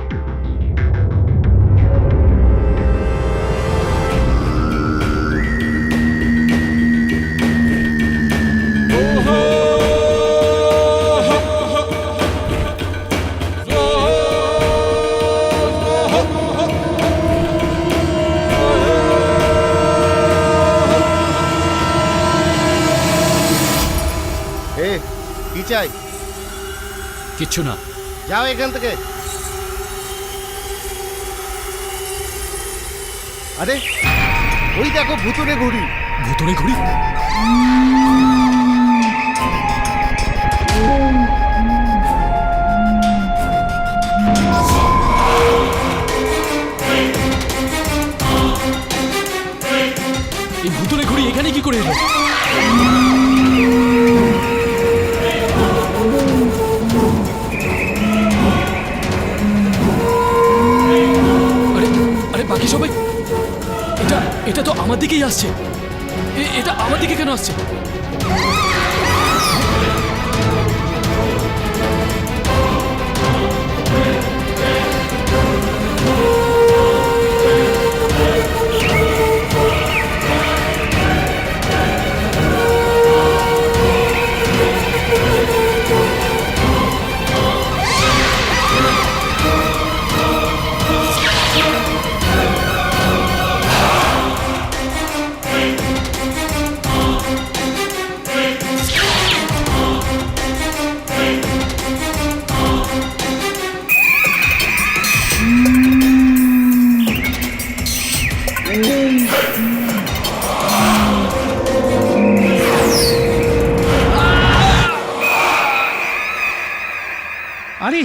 Speaker 5: এ কি চাই?
Speaker 4: কিচ্ছু না।
Speaker 5: যাও এখান থেকে। আরে ওই দেখো ভুতুরে ঘুড়ি।
Speaker 4: ভুতুরে ঘুড়ি? এই ভুতুরে ঘুড়ি এখানে কি করে এলো? আরে বাকি সবাই, এটা তো আমার দিকেই আসছে। এটা আমার দিকে কেন আসছে?
Speaker 6: আরে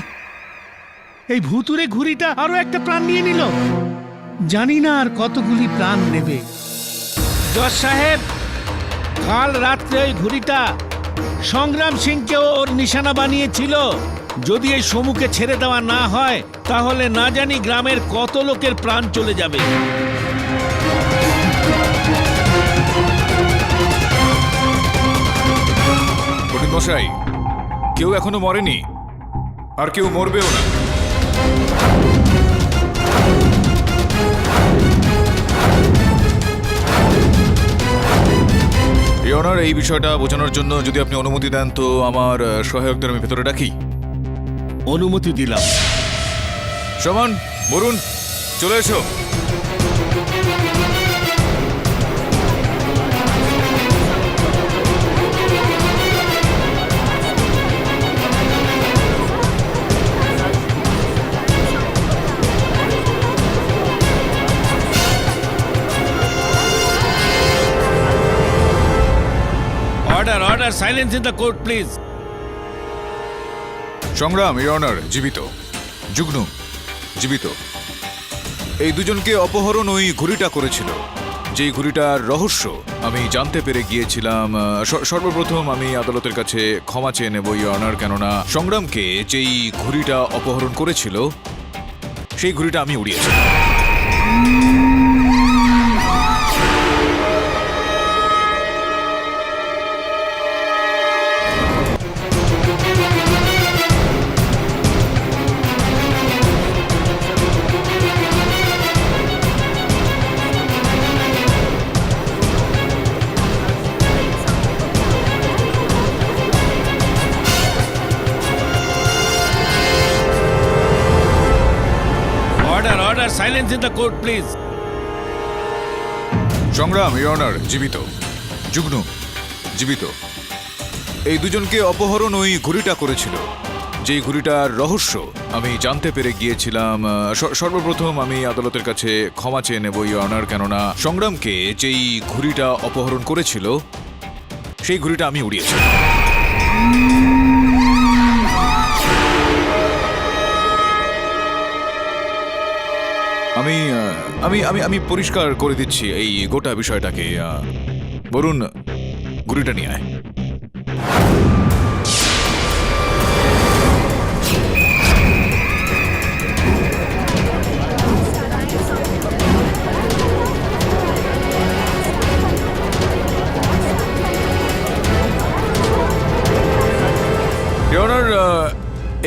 Speaker 6: এই ভুতুরে ঘুড়িটা আরো একটা প্রাণ নিয়ে নিল। জানি না আর কতগুলি প্রাণ নেবে। জজ সাহেব, কাল রাত্রে ওই ঘুড়িটা সংগ্রাম সিংকেও ওর নিশানা বানিয়েছিল। যদি এই সমুকে ছেড়ে দেওয়া না হয় তাহলে না জানি গ্রামের কত লোকের প্রাণ চলে যাবে।
Speaker 2: পণ্ডিত মশাই, কেউ এখনো মরেনি আর কেউ মরবেও না। ইয়নার, এই বিষয়টা বোঝানোর জন্য যদি আপনি অনুমতি দেন তো আমার সহায়কদের আমি ভেতরে ডাকি।
Speaker 6: অনুমতি দিলাম।
Speaker 2: সমান, বরুণ, চলে এসো।
Speaker 6: Order, order, silence in the court please.
Speaker 2: সংগ্রাম, ইয়নার জীবিত, যুগ্নু জীবিত। এই দুজনকে অপহরণ ওই ঘুড়িটা করেছিল, যেই ঘুড়িটার রহস্য আমি জানতে পেরে গিয়েছিলাম। সর্বপ্রথম আমি আদালতের কাছে ক্ষমা চেয়ে নেব ইয়নার, কেননা সংগ্রামকে যেই ঘুড়িটা অপহরণ করেছিল সেই ঘুড়িটা আমি উড়িয়েছি।
Speaker 6: Silence in the court please.
Speaker 2: সংগ্রাম, ইয়নার জীবিত, যুগ্নু জীবিত। এই দুজনকে অপহরণ ওই ঘুড়িটা করেছিল, যেই ঘুড়িটার রহস্য আমি জানতে পেরে গিয়েছিলাম। সর্বপ্রথম আমি আদালতের কাছে ক্ষমা চেয়ে নেব ইওর অনার, কেননা সংগ্রামকে যেই ঘুড়িটা অপহরণ করেছিল সেই ঘুড়িটা আমি উড়িয়েছি। আমি আমি আমি আমি পরিষ্কার করে দিচ্ছি এই গোটা বিষয়টাকে। বরুণ, ঘুড়িটা নিয়ে আয়।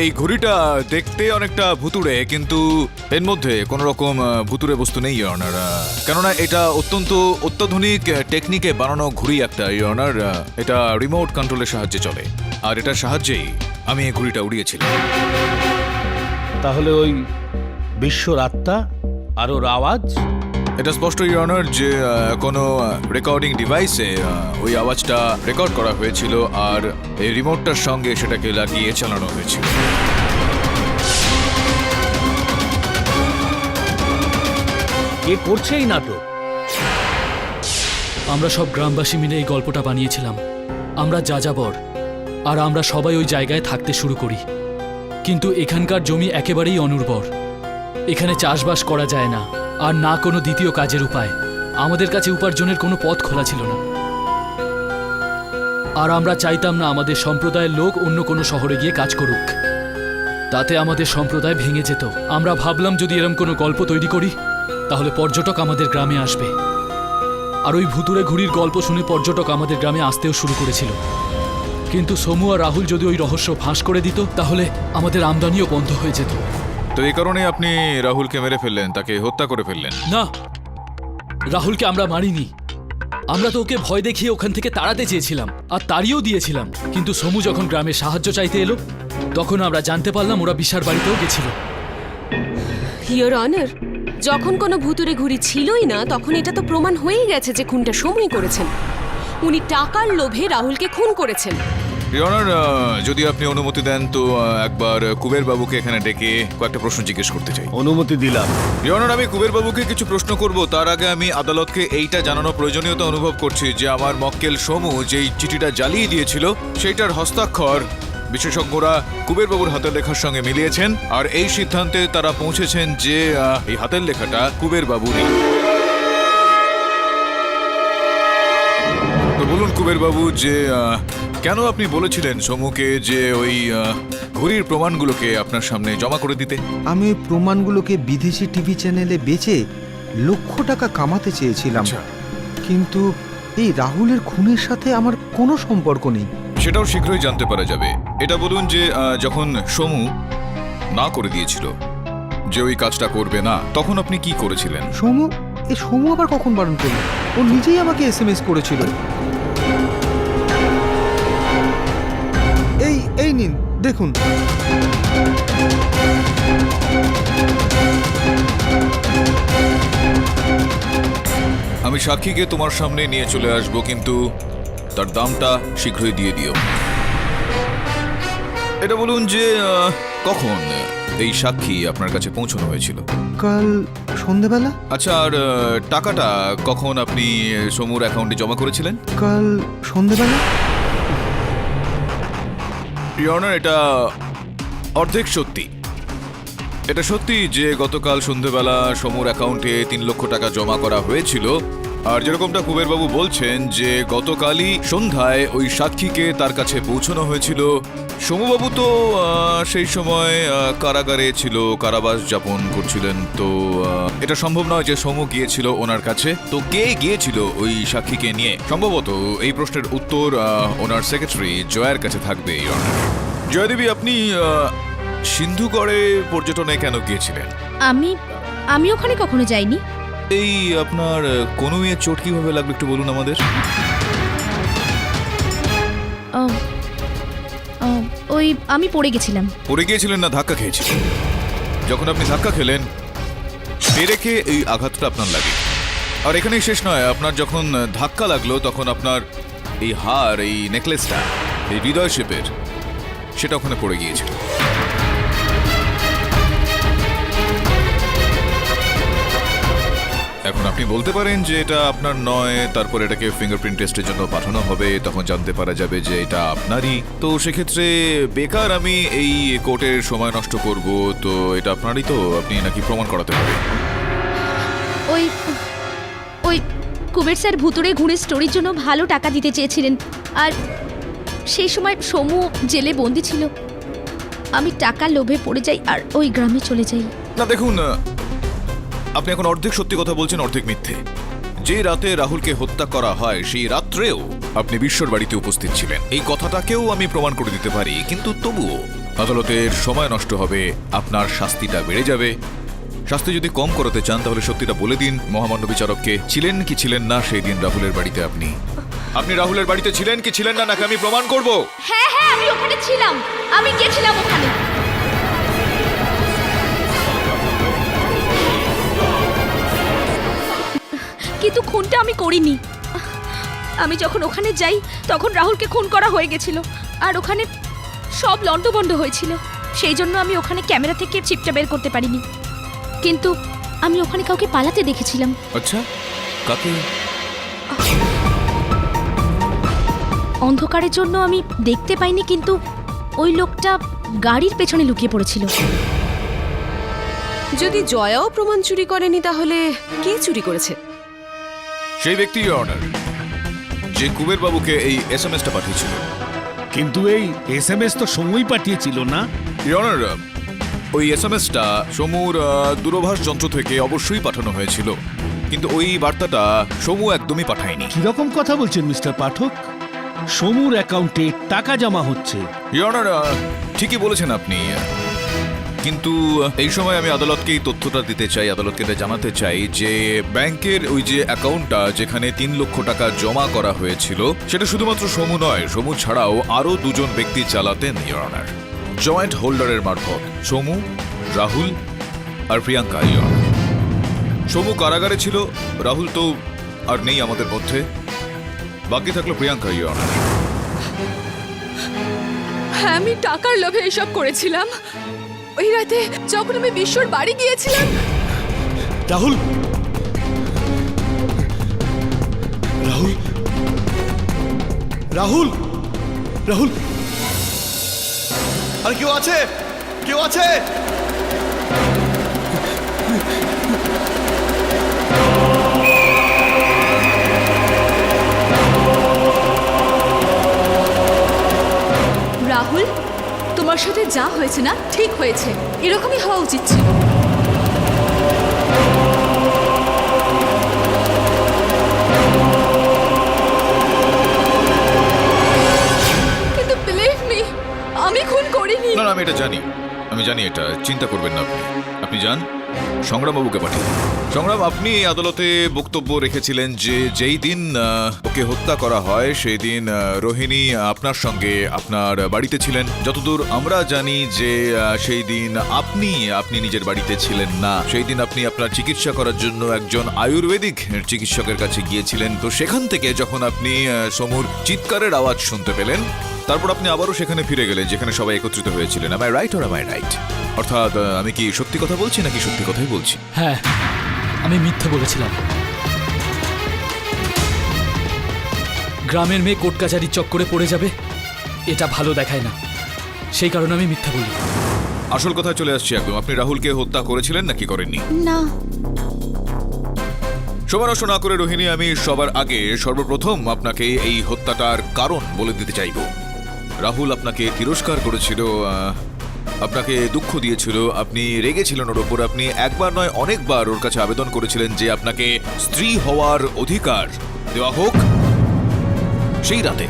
Speaker 2: এই ঘড়িটা দেখতে অনেকটা ভুতুড়ে, কিন্তু এর মধ্যে কোন রকম ভুতুড়ে বস্তু নেই ইয়নার, কেননা এটা অত্যাধুনিক টেকনিকে বানানো ঘড়ি একটা ইয়নার। এটা রিমোট কন্ট্রোলের সাহায্যে চলে, আর এটার সাহায্যেই আমি এই ঘড়িটা উড়িয়েছিলাম।
Speaker 6: তাহলে ওই বিশ্বর আত্মা আর ওর আওয়াজ?
Speaker 2: এটা স্পষ্ট ইয়নার যে কোনো রেকর্ডিং ডিভাইসে ওই আওয়াজটা রেকর্ড করা হয়েছিল, আর এই রিমোটটার সঙ্গে সেটাকে লাগিয়ে চালানো হয়েছিল।
Speaker 6: কে করছে এই নাটক?
Speaker 4: আমরা সব গ্রামবাসী মিলে এই গল্পটা বানিয়েছিলাম। আমরা যাযাবর, আর আমরা সবাই ওই জায়গায় থাকতে শুরু করি। কিন্তু এখানকার জমি একেবারেই অনুর্বর, এখানে চাষবাস করা যায় না, আর না কোনো দ্বিতীয় কাজের উপায়। আমাদের কাছে উপার্জনের কোনো পথ খোলা ছিল না, আর আমরা চাইতাম না আমাদের সম্প্রদায়ের লোক অন্য কোনো শহরে গিয়ে কাজ করুক। তাতে আমাদের সম্প্রদায় ভেঙে যেত। আমরা ভাবলাম যদি এরম কোনো গল্প তৈরি করি তাহলে পর্যটক আমাদের গ্রামে আসবে, আর ওই ভুতুড়ে ঘুড়ির গল্প শুনে পর্যটক আমাদের গ্রামে আসতেও শুরু করেছিল। কিন্তু সমু আর রাহুল যদি ওই রহস্য ফাঁস করে দিত তাহলে আমাদের আমদানিও বন্ধ হয়ে যেত।
Speaker 2: তো এই কারণে আপনি রাহুলকে মেরে ফেললেন, তাকে হত্যা করে ফেললেন?
Speaker 4: না, রাহুলকে আমরা মারিনি। আমরা তো ওকে ভয় দেখিয়ে ওখান থেকে তাড়াতে চেয়েছিলাম, আর তাড়িয়েও দিয়েছিলাম। কিন্তু সমু যখন গ্রামে সাহায্য চাইতে এলো তখন আমরা জানতে পারলাম ওরা বিশার বাড়িতেও গেছিল।
Speaker 8: ইওর অনার, যখন কোনো ভুতুরে ঘুড়ি ছিলই না তখন এটা তো প্রমাণ হয়েই গেছে যে খুনটা সমুই করেছেন। উনি টাকার লোভে রাহুলকে খুন করেছেন।
Speaker 2: ইয়নার, যদি আপনি অনুমতি দেন তো একবার কুবের বাবুকে এখানে ডেকে কয়েকটা প্রশ্ন জিজ্ঞেস করতে চাই।
Speaker 5: অনুমতি দিলাম।
Speaker 2: ইয়নার, আমি কুবের বাবুকে কিছু প্রশ্ন করব, তার আগে আমি আদালতকে এইটা জানানোর প্রয়োজনীয়তা অনুভব করছি যে আমার মক্কেল সমু যেই চিঠিটা জ্বালিয়ে দিয়েছিল সেইটার হস্তাক্ষর বিশেষজ্ঞরা কুবের বাবুর হাতের লেখার সঙ্গে মিলিয়েছেন, আর এই সিদ্ধান্তে তারা পৌঁছেছেন যে এই হাতের লেখাটা কুবের বাবুরই। তো বলুন কুবের বাবু, যে কেন আপনি বলেছিলেন সমুকে যে ওই ঘুড়ির প্রমাণগুলোকে আপনার সামনে জমা করে দিতে?
Speaker 11: আমি ওই প্রমাণগুলোকে বিদেশি টিভি চ্যানেলে বেচে লক্ষ টাকা কামাতে চেয়েছিলাম, কিন্তু এই রাহুলের খুনের সাথে আমার কোনো সম্পর্ক নেই।
Speaker 2: সেটাও শীঘ্রই জানতে পারা যাবে। এটা বলুন যে যখন সমু না করে দিয়েছিল যে ওই কাজটা করবে না, তখন আপনি কি করেছিলেন?
Speaker 11: সমু আবার কখন বারণ করল? ও নিজেই আমাকে SMS করেছিল। এই নিন দেখুন।
Speaker 2: আমি সাক্ষীকে তোমার সামনে নিয়ে চলে আসবো, কিন্তু তার দামটা শীঘ্রই দিয়ে দিও। এটা বলুন যে কখন এই সাক্ষী আপনার কাছে পৌঁছানো হয়েছিল?
Speaker 11: কাল সন্ধ্যাবেলা।
Speaker 2: আচ্ছা, আর টাকাটা কখন আপনি সমুর অ্যাকাউন্টে জমা করেছিলেন?
Speaker 11: কাল সন্ধ্যাবেলা।
Speaker 2: ইয়নার, এটা অর্ধেক সত্যি। এটা সত্যি যে গতকাল সন্ধ্যেবেলা সমুর অ্যাকাউন্টে 3 লক্ষ টাকা জমা করা হয়েছিল, আর যেরকমটা কুবেরবাবু বলছেন যে গতকালই সন্ধ্যায় ওই সাক্ষীকে তার কাছে পৌঁছানো হয়েছিল। সমুবাবু তো সেই সময় কারাগারে ছিল, কারাবাস যাপন করছিলেন, তো এটা সম্ভব নয় যে সমু গিয়েছিল ওনার কাছে। তো কে গিয়েছিল ওই সাক্ষীকে নিয়ে? সম্ভবত এই প্রশ্নের উত্তর ওনার সেক্রেটারি জয়ার কাছে থাকবে। জয়দেবী, আপনি সিন্ধুগড়ে পর্যটনে কেন গিয়েছিলেন?
Speaker 7: আমি ওখানে কখনো যাইনি।
Speaker 2: এই আপনার কোনো মেয়ে চোট কিভাবে লাগলো একটু বলুন আমাদের।
Speaker 7: ওই আমি পড়ে গেছিলাম।
Speaker 2: পড়ে গিয়েছিলেন না ধাক্কা খেয়েছিলেন? যখন আপনি ধাক্কা খেলেন পেরেকে এই আঘাতটা আপনার লাগে। আর এখানেই শেষ নয়, আপনার যখন ধাক্কা লাগলো তখন আপনার এই হার, এই নেকলেসটা, এই হৃদয় শেপের, সেটা ওখানে পড়ে গিয়েছিল। এখন আপনি বলতে পারেন যে এটা আপনার নয়, তারপর এটাকে ফিঙ্গারপ্রিন্ট টেস্টের জন্য পাঠানো হবে, তখন জানতে পারা যাবে যে এটা আপনারই। তো সেক্ষেত্রে বেকার আমি এই কোর্টের সময় নষ্ট করব, তো এটা আপনারই, তো আপনি নাকি প্রমাণ করাতে পারেন।
Speaker 12: ওই ওই কুবের স্যার ভুতুড়ে ঘুরে স্টোরির জন্য ভালো টাকা দিতে চেয়েছিলেন, আর সেই সময় সমু জেলে বন্দি ছিল। আমি টাকার লোভে পড়ে যাই আর ওই গ্রামে চলে যাই।
Speaker 2: না দেখুন, আপনি এখন অর্ধেক সত্যি কথা বলছেন, অর্ধেক মিথ্যে। যে রাতে রাহুলকে হত্যা করা হয় সেই রাত্রেও আপনি বিশ্বর বাড়িতে উপস্থিত ছিলেন, এই কথাটাকেও আমি প্রমাণ করে দিতে পারি, কিন্তু তবুও আদালতের সময় নষ্ট হবে, আপনার শাস্তিটা বেড়ে যাবে। শাস্তি যদি কম করাতে চান তাহলে সত্যিটা বলে দিন মহামান্য বিচারককে, ছিলেন কি ছিলেন না সেই দিন রাহুলের বাড়িতে? আপনি রাহুলের বাড়িতে ছিলেন কি ছিলেন না, নাকি আমি প্রমাণ করব?
Speaker 12: হ্যাঁ হ্যাঁ, আমি ওখানে ছিলাম, আমি গেছিলাম ওখানে। কিন্তু খুনটা আমি করিনি। আমি যখন ওখানে যাই তখন রাহুলকে খুন করা হয়ে গেছিল, আর ওখানে সব লণ্ডভণ্ড হয়েছিল। সেই জন্য আমি ওখানে ক্যামেরা থেকে চিপটা বের করতে পারিনি, কিন্তু আমি ওখানে কাউকে পালাতে দেখেছিলাম।
Speaker 2: আচ্ছা, কাকে?
Speaker 12: অন্ধকারের জন্য আমি দেখতে পাইনি, কিন্তু ওই লোকটা গাড়ির পেছনে লুকিয়ে পড়েছিল।
Speaker 8: যদি জয়াও প্রমাণ চুরি করেনি তাহলে কে চুরি করেছে?
Speaker 2: সেই ব্যক্তি, ইওর অনার, যে কুবের বাবুকে এই এসএমএসটা পাঠিয়েছিল।
Speaker 6: কিন্তু এই এসএমএস তো সময় পাঠিয়েছিল না?
Speaker 2: ইওর অনার, ওই এসএমএসটা সমুর দূরভাষ যন্ত্র থেকে অবশ্যই পাঠানো হয়েছিল, কিন্তু ওই বার্তাটা সমু একদমই পাঠায়নি।
Speaker 6: কিরকম কথা বলছেন মিস্টার পাঠক? সমুর অ্যাকাউন্টে টাকা জমা হচ্ছে।
Speaker 2: ইওর অনার, ঠিকই বলেছেন আপনি, কিন্তু এই সময় আমি আদালতকে এই তথ্যটা দিতে চাই, আদালতকে এটা জানাতে চাই যে ব্যাংকের ওই যে অ্যাকাউন্টটা যেখানে 3 লক্ষ টাকা জমা করা হয়েছিল, সেটা শুধুমাত্র সমু নয়, সমু ছাড়াও আরো 2 জন ব্যক্তি চালাতেন ইওর অনার, জয়েন্ট হোল্ডারের মারফত। সমু, রাহুল আর প্রিয়াঙ্কা। ইওর অনার, সমু কারাগারে ছিল, রাহুল তো আর নেই আমাদের মধ্যে, বাকি থাকলো প্রিয়াঙ্কা। ইওর অনার,
Speaker 7: হ্যাঁ, আমি টাকার লোভে এসব করেছিলাম। ওই রাতে যখন আমি বিশ্বর বাড়ি গিয়েছিলাম।
Speaker 9: রাহুল, রাহুল, রাহুল, রাহুল, আর কেউ আছে? কেউ আছে?
Speaker 7: রাহুল, তোমার সাথে যা হয়েছে না ঠিক হয়েছে, এরকমই হওয়া উচিত ছিল। কিন্তু বিলিভ মি, আমি খুন করিনি।
Speaker 2: না, আমি এটা জানি, আমি জানি এটা, চিন্তা করবেন না আপনি। আপনি যান সংগ্রামবাবুকে পাঠিয়ে। সংগ্রাম, আপনি এই আদালতে বক্তব্য রেখেছিলেন যে যেই দিন ওকে হত্যা করা হয় সেই দিন রোহিণী আপনার সঙ্গে আপনার বাড়িতে ছিলেন। যতদূর আমরা জানি যে সেই দিন আপনি নিজের বাড়িতে ছিলেন না, সেই দিন আপনি আপনার চিকিৎসা করার জন্য একজন আয়ুর্বেদিক চিকিৎসকের কাছে গিয়েছিলেন। তো সেখান থেকে যখন আপনি সমুর চিৎকারের আওয়াজ শুনতে পেলেন, তারপর আপনি আবারও সেখানে ফিরে গেলেন যেখানে সবাই একত্রিত হয়েছিলেন। am I right or am I right? অর্থাৎ আমি কি সত্যি কথা বলছি নাকি সত্যি কথাই বলছি?
Speaker 4: হ্যাঁ, আমি মিথ্যে বলেছিলাম। গ্রামের মেয়ে কোর্ট কাছারির চক্করে পড়ে যাবে, এটা ভালো দেখায় না, সেই কারণে আমি মিথ্যা বলি।
Speaker 2: আসল কথা চলে আসছে একদম, আপনি রাহুলকে হত্যা করেছিলেন নাকি করেননি?
Speaker 12: না।
Speaker 2: সমানস না করে রোহিণী, আমি সবার আগে সর্বপ্রথম আপনাকে এই হত্যাটার কারণ বলে দিতে চাইব। রাহুল আপনাকে তিরস্কার করেছিল, আপনাকে দুঃখ দিয়েছিল, আপনি রেগেছিলেন ওর ওপর, আপনি একবার নয় অনেকবার ওর কাছে আবেদন করেছিলেন যে আপনাকে স্ত্রী হওয়ার অধিকার দেওয়া হোক। সেই রাতে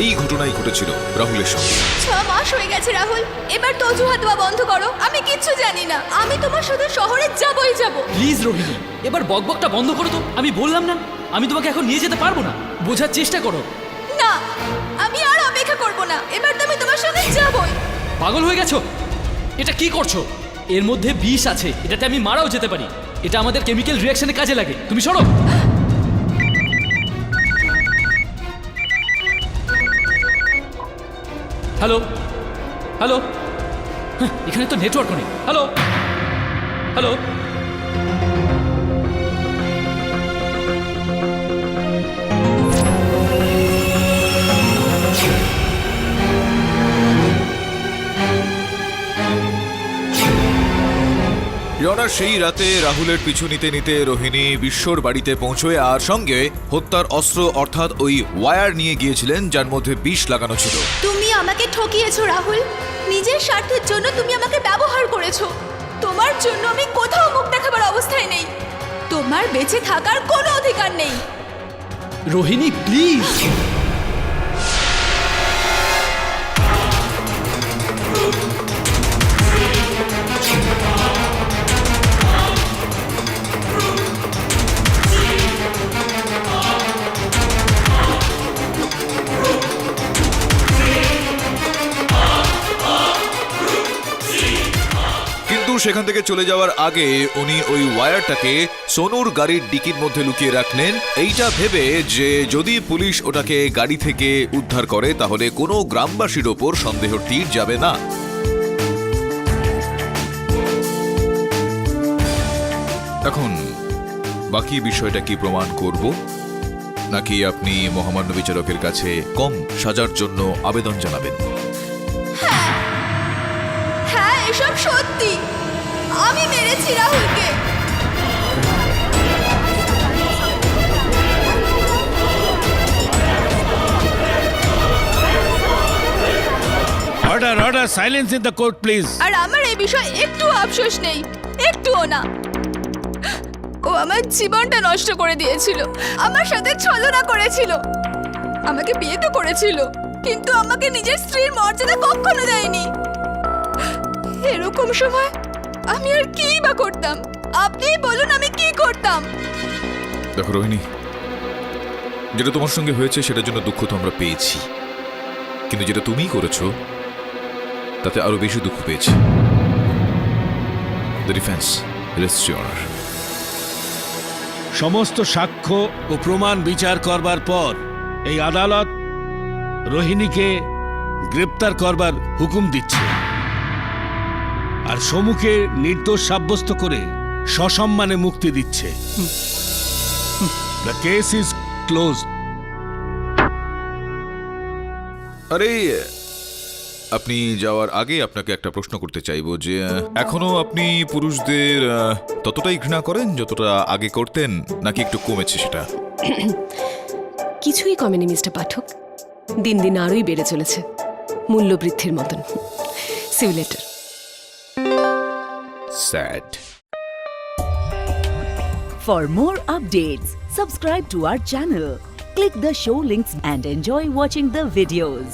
Speaker 2: এই ঘটনাই ঘটেছিল রাহুলের সঙ্গে।
Speaker 7: 6 মাস হয়ে গেছে রাহুল, এবার তো অজুহাত দেওয়া বন্ধ করো। আমি কিচ্ছু জানি না, আমি তোমার সাথে শহরে যাবই যাব।
Speaker 3: প্লিজ রোহিণী, এবার বকবকটা বন্ধ করো তো। আমি বললাম না আমি তোমাকে এখন নিয়ে যেতে পারবো না, বোঝার চেষ্টা করো।
Speaker 7: না, আমি আর অপেক্ষা করব না, এবার তো আমি তোমার সাথে যাবই।
Speaker 3: পাগল হয়ে গেছো? এটা কি করছো? এর মধ্যে বিষ আছে, এটাতে আমি মারাও যেতে পারি, এটা আমাদের কেমিক্যাল রিঅ্যাকশনে কাজে লাগে। তুমি সরো। হ্যালো, হ্যালো, এখানে তো নেটওয়ার্ক নেই। হ্যালো, হ্যালো,
Speaker 2: ইয়নার সেই রাতে রাহুলের পিছু নিতে নিতে রোহিণী বিশ্বর বাড়িতে পৌঁছয় আর সঙ্গে হত্যার অস্ত্র অর্থাৎ ওই ওয়্যার নিয়ে গিয়েছিলেন যার মধ্যে বিষ লাগানো ছিল।
Speaker 7: তুমি আমাকে ঠকিয়েছো রাহুল, নিজের স্বার্থের জন্য তুমি আমাকে ব্যবহার করেছো। তোমার জন্য আমি কোথাও মুখ দেখাবার অবস্থায় নেই। তোমার বেঁচে থাকার কোনো অধিকার নেই।
Speaker 4: রোহিণী প্লিজ।
Speaker 2: কিন্তু সেখান থেকে চলে যাওয়ার আগে উনি ওই ওয়্যারটাকে সোনুর গাড়ির ডিকির মধ্যে লুকিয়ে রাখলেন, এইটা ভেবে যে যদি পুলিশ ওটাকে গাড়ি থেকে উদ্ধার করে তাহলে কোনো গ্রামবাসীর ওপর সন্দেহের তীর যাবে না। এখন বাকি বিষয়টা কি প্রমাণ করব, নাকি আপনি মহামান্য বিচারকের কাছে কম সাজার জন্য আবেদন জানাবেন?
Speaker 7: হ্যাঁ, এসব সত্যি। আমি মেরেছি রাহুলকে।
Speaker 6: Order order, silence in the court please.
Speaker 7: আর আমার এই বিষয়ে একটু আফসোস নেই, একটুও না। ও আমার জীবনটা নষ্ট করে দিয়েছিল, আমার সাথে ছলনা করেছিল, আমাকে বিয়ে তো করেছিল, কিন্তু আমাকে নিজের স্ত্রীর মর্যাদা কখনো দেয়নি। এরকম সময় আমি আর কি বা করতাম? আপনিই বলুন আমি কি করতাম?
Speaker 2: দেখো রোহিণী, যেটা তোমার সঙ্গে হয়েছে সেটার জন্য দুঃখ তো আমরা পেয়েছি, কিন্তু যেটা তুমিই করেছো তাতে আরো বেশি দুঃখ পেয়েছি। The defence রেস্টস your honour.
Speaker 6: সমস্ত সাক্ষ্য ও প্রমাণ বিচার করবার পর এই আদালত রোহিণীকে গ্রেপ্তার করবার হুকুম দিচ্ছে আর সমুকে নির্দোষ সাব্যস্ত করে সসম্মানে মুক্তি দিচ্ছে। The case is closed.
Speaker 2: আরে আপনি যাওয়ার আগে আপনাকে একটা প্রশ্ন করতে চাইবো যে এখনো আপনি পুরুষদের ততটাই ঘৃণা করেন যতটা আগে করতেন, নাকি একটু কমেছে সেটা?
Speaker 8: কিছুই কমেনি মিস্টার পাঠক, দিন দিন আরোই বেড়ে চলেছে, মূল্যবৃদ্ধির মতন। See you later.
Speaker 2: Sad.
Speaker 13: For more updates, subscribe to our channel, click the show links and enjoy watching the videos.